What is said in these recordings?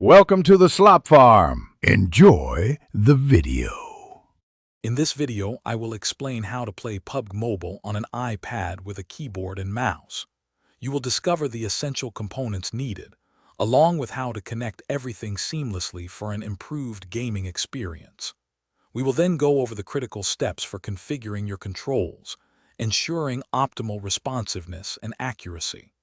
Welcome to the Slop Farm. Enjoy the video. In this video, I will explain how to play PUBG Mobile on an iPad with a keyboard and mouse. You will discover the essential components needed, along with how to connect everything seamlessly for an improved gaming experience. We will then go over the critical steps for configuring your controls, ensuring optimal responsiveness and accuracy.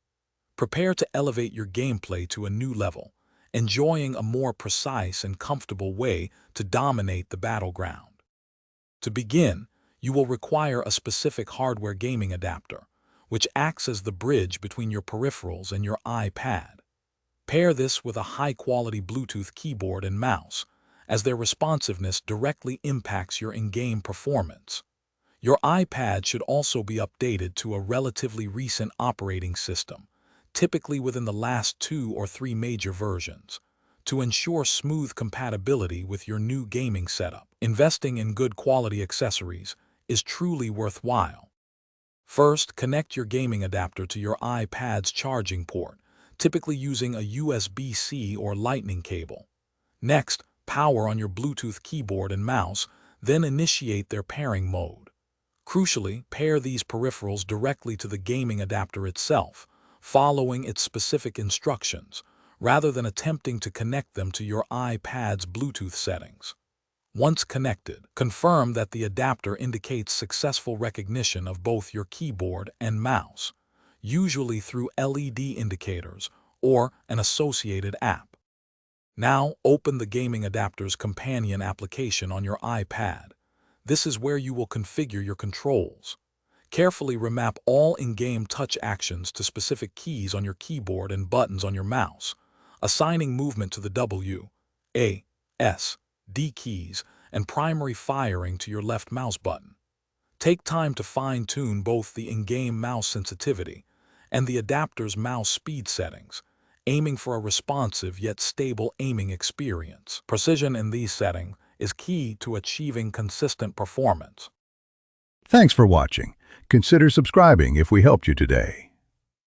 Prepare to elevate your gameplay to a new level, enjoying a more precise and comfortable way to dominate the battleground. To begin, you will require a specific hardware gaming adapter, which acts as the bridge between your peripherals and your iPad. Pair this with a high-quality Bluetooth keyboard and mouse, as their responsiveness directly impacts your in-game performance. Your iPad should also be updated to a relatively recent operating system, typically within the last 2 or 3 major versions, to ensure smooth compatibility with your new gaming setup. Investing in good quality accessories is truly worthwhile. First, connect your gaming adapter to your iPad's charging port, typically using a USB-C or Lightning cable. Next, power on your Bluetooth keyboard and mouse, then initiate their pairing mode. Crucially, pair these peripherals directly to the gaming adapter itself, following its specific instructions, rather than attempting to connect them to your iPad's Bluetooth settings. Once connected, confirm that the adapter indicates successful recognition of both your keyboard and mouse, usually through LED indicators or an associated app. Now, open the gaming adapter's companion application on your iPad. This is where you will configure your controls. Carefully remap all in-game touch actions to specific keys on your keyboard and buttons on your mouse, assigning movement to the W, A, S, D keys and primary firing to your left mouse button. Take time to fine-tune both the in-game mouse sensitivity and the adapter's mouse speed settings, aiming for a responsive yet stable aiming experience. Precision in these settings is key to achieving consistent performance. Thanks for watching. Consider subscribing if we helped you today.